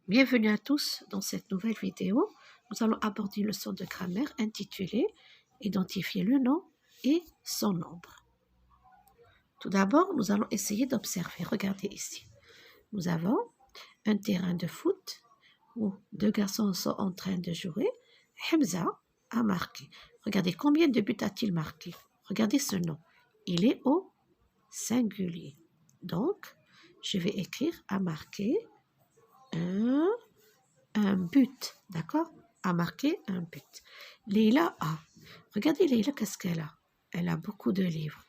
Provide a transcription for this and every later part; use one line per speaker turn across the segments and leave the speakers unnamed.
Bienvenue à tous dans cette nouvelle vidéo. Nous allons aborder une leçon de grammaire intitulée Identifier le nom et son nombre. Tout d'abord, nous allons essayer d'observer. Regardez ici. Nous avons un terrain de foot où deux garçons sont en train de jouer. Hamza a marqué. Regardez combien de buts a-t-il marqué. Regardez ce nom. Il est au singulier. Donc, je vais écrire a marqué un but, d'accord? A marqué un but. Leïla a. Regardez Leïla, qu'est-ce qu'elle a? Elle a beaucoup de livres.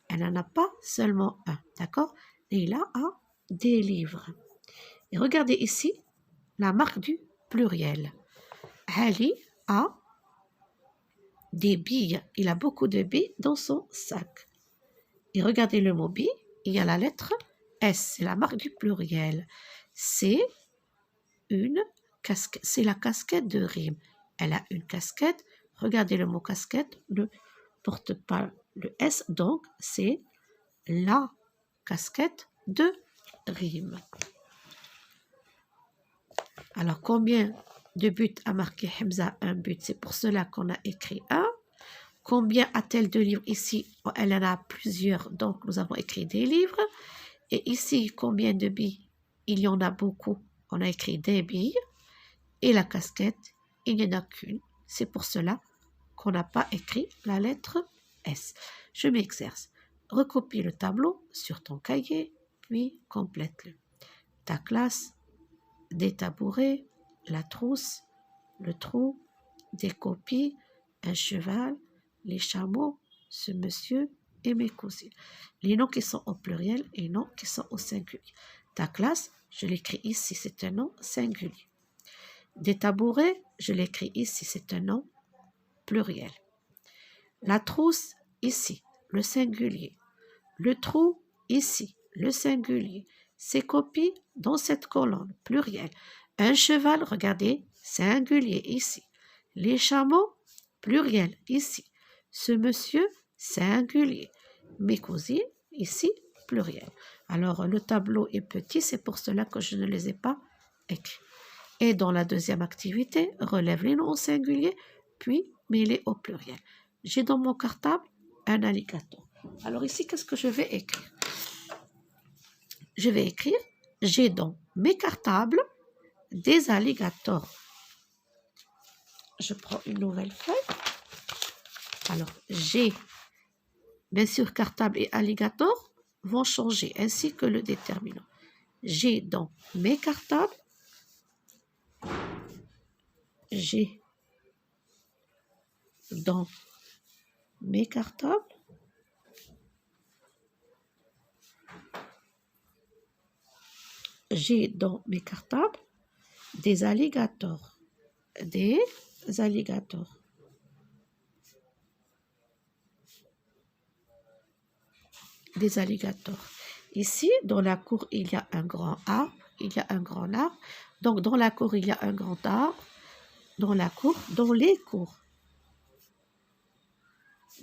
Elle n'en a pas seulement un, d'accord? Leïla a des livres. Et regardez ici la marque du pluriel. Ali a des billes. Il a beaucoup de billes dans son sac. Et regardez le mot bille, il y a la lettre S, c'est la marque du pluriel. C'est la casquette de rime. Elle a une casquette. Regardez le mot casquette ne porte pas le S, donc c'est la casquette de rime. Alors, combien de buts a marqué Hamza? Un but, c'est pour cela qu'on a écrit un. Combien a-t-elle de livres? Ici, elle en a plusieurs, donc nous avons écrit des livres. Et ici, combien de billes? Il y en a beaucoup. On a écrit des billes. Et la casquette, il n'y en a qu'une. C'est pour cela qu'on n'a pas écrit la lettre S. Je m'exerce. Recopie le tableau sur ton cahier, puis complète-le. Ta classe, des tabourets, la trousse, le trou, des copies, un cheval, les chameaux, ce monsieur et mes cousines. Les noms qui sont au pluriel et les noms qui sont au singulier. Ta classe, je l'écris ici, c'est un nom singulier. Des tabourets, je l'écris ici, c'est un nom pluriel. La trousse, ici, le singulier. Le trou, ici, le singulier. Ces copies dans cette colonne, pluriel. Un cheval, regardez, singulier, ici. Les chameaux, pluriel, ici. Ce monsieur, singulier. Mes cousines, ici, pluriel. Alors, le tableau est petit, c'est pour cela que je ne les ai pas écrits. Et dans la deuxième activité, relève les noms au singulier, puis mets-les au pluriel. J'ai dans mon cartable un alligator. Alors ici, qu'est-ce que je vais écrire? Je vais écrire, j'ai dans mes cartables des alligators. Je prends une nouvelle feuille. Alors, j'ai, bien sûr, cartable et alligator vont changer, ainsi que le déterminant. J'ai dans mes cartables, j'ai dans mes cartables, j'ai dans mes cartables des alligators. Des alligators. Des alligators. Ici, dans la cour, il y a un grand arbre. Il y a un grand arbre. Donc, dans la cour, il y a un grand arbre. Dans la cour, dans les cours.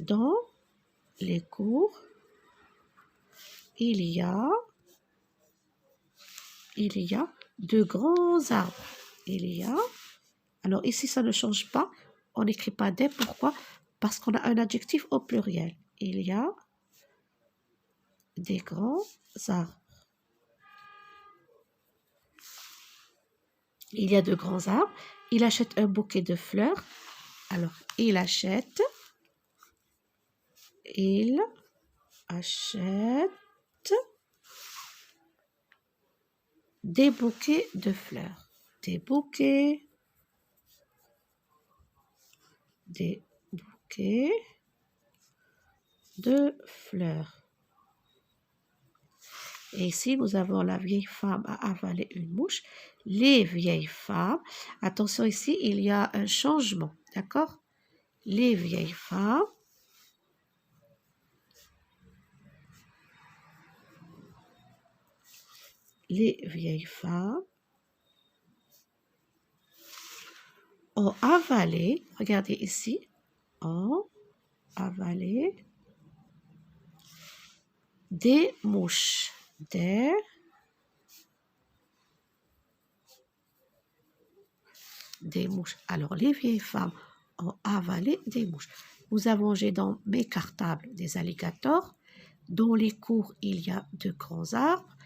Dans les cours, il y a de grands arbres. Il y a, alors ici, ça ne change pas. On n'écrit pas des. Pourquoi? Parce qu'on a un adjectif au pluriel. Il y a des grands arbres. Il y a de grands arbres. Il achète un bouquet de fleurs. Alors, il achète des bouquets de fleurs. Des bouquets de fleurs. Et ici, nous avons la vieille femme à avaler une mouche. Les vieilles femmes. Attention, ici, il y a un changement. D'accord? Les vieilles femmes. Les vieilles femmes ont avalé, regardez ici, ont avalé des mouches. Des des mouches. Alors, les vieilles femmes ont avalé des mouches. Nous avons, j'ai dans mes cartables des alligators. Dans les cours, il y a de grands arbres.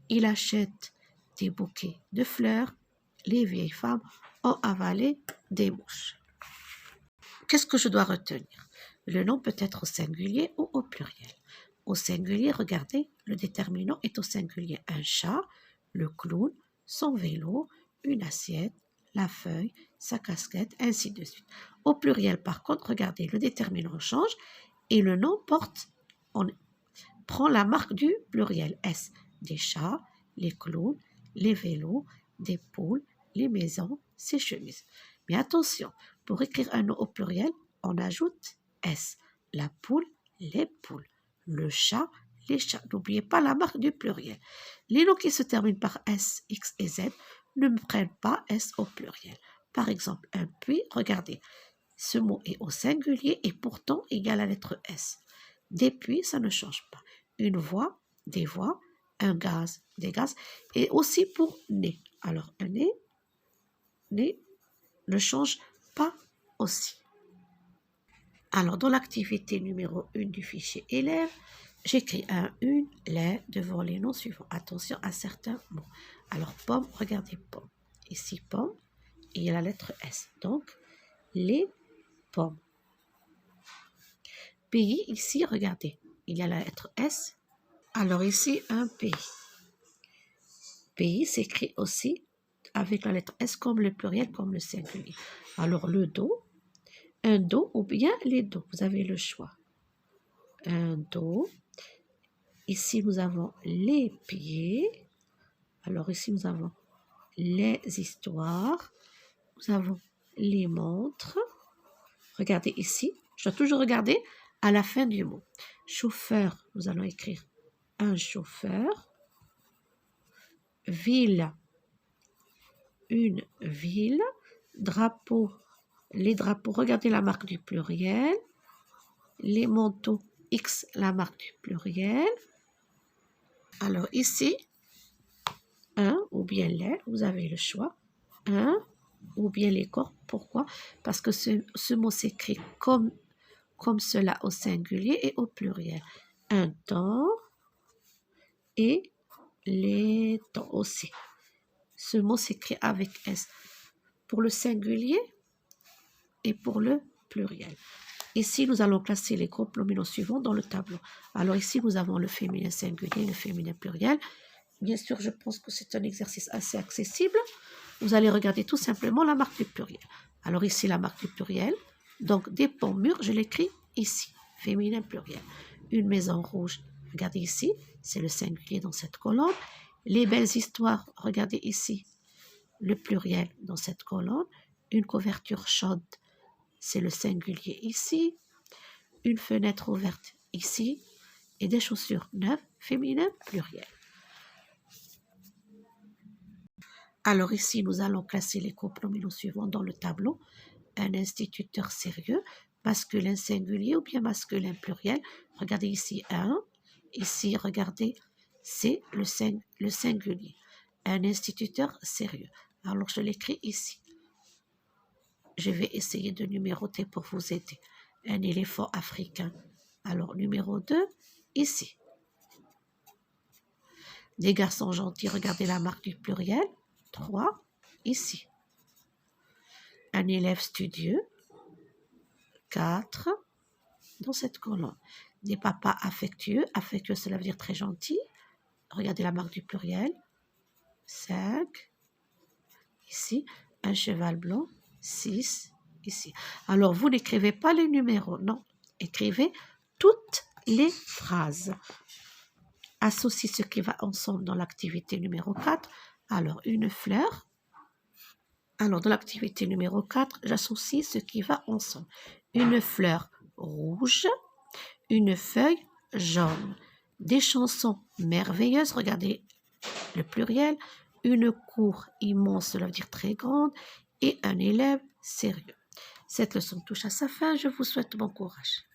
Il achète des bouquets de fleurs. Les vieilles femmes ont avalé des mouches. Qu'est-ce que je dois retenir? Le nom peut être au singulier ou au pluriel. Au singulier, regardez, le déterminant est au singulier. Un chat, le clown, son vélo, une assiette, la feuille, sa casquette, ainsi de suite. Au pluriel, par contre, regardez, le déterminant change et le nom on prend la marque du pluriel. S, des chats, les clowns, les vélos, des poules, les maisons, ses chemises. Mais attention, pour écrire un nom au pluriel, on ajoute S. La poule, les poules. Le chat, les chats. N'oubliez pas la marque du pluriel. Les noms qui se terminent par S, X et Z ne prennent pas S au pluriel. Par exemple, un puits, regardez, ce mot est au singulier et pourtant égal à la lettre S. Des puits, ça ne change pas. Une voix, des voix, un gaz, des gaz, et aussi pour nez. Alors, un nez ne change pas aussi. Alors, dans l'activité numéro 1 du fichier élève, j'écris une, les devant les noms suivants. Attention à certains mots. Alors, pomme, regardez pomme. Ici, pomme, et il y a la lettre S. Donc, les pommes. Pays, ici, regardez, il y a la lettre S. Alors, ici, un pays. Pays s'écrit aussi avec la lettre S comme le pluriel, comme le singulier. Alors, le dos, un dos ou bien les dos, vous avez le choix. Un dos. Ici, nous avons les pieds. Alors, ici, nous avons les histoires. Nous avons les montres. Regardez ici. Je dois toujours regarder à la fin du mot. Chauffeur, nous allons écrire un chauffeur. Ville, une ville. Drapeau, les drapeaux. Regardez la marque du pluriel. Les manteaux, X, la marque du pluriel. Alors ici, un ou bien les, vous avez le choix. Un ou bien les corps. Pourquoi? Parce que ce mot s'écrit comme cela au singulier et au pluriel. Un temps et les temps aussi. Ce mot s'écrit avec S pour le singulier et pour le pluriel. Ici, nous allons classer les groupes nominaux suivants dans le tableau. Alors ici, nous avons le féminin singulier, le féminin pluriel. Bien sûr, je pense que c'est un exercice assez accessible. Vous allez regarder tout simplement la marque du pluriel. Alors ici, la marque du pluriel. Donc, des ponts mûrs, je l'écris ici, féminin pluriel. Une maison rouge, regardez ici, c'est le singulier dans cette colonne. Les belles histoires, regardez ici, le pluriel dans cette colonne. Une couverture chaude, c'est le singulier ici. Une fenêtre ouverte ici. Et des chaussures neuves, féminin pluriel. Alors ici, nous allons classer les groupes nominaux suivants dans le tableau. Un instituteur sérieux, masculin singulier ou bien masculin pluriel. Regardez ici un. Ici, regardez, c'est le singulier. Un instituteur sérieux. Alors, je l'écris ici. Je vais essayer de numéroter pour vous aider. Un éléphant africain. Alors, numéro 2, ici. Des garçons gentils, regardez la marque du pluriel. 3, ici. Un élève studieux. 4, dans cette colonne. Des papas affectueux. Affectueux, cela veut dire très gentil. Regardez la marque du pluriel. 5, ici. Un cheval blanc. 6, ici. Alors, vous n'écrivez pas les numéros, non. Écrivez toutes les phrases. Associe ce qui va ensemble dans l'activité numéro 4. Alors, une fleur. Alors, dans l'activité numéro 4, j'associe ce qui va ensemble. Une fleur rouge, une feuille jaune. Des chansons merveilleuses, regardez le pluriel. Une cour immense, cela veut dire très grande. Et un élève sérieux. Cette leçon touche à sa fin. Je vous souhaite bon courage.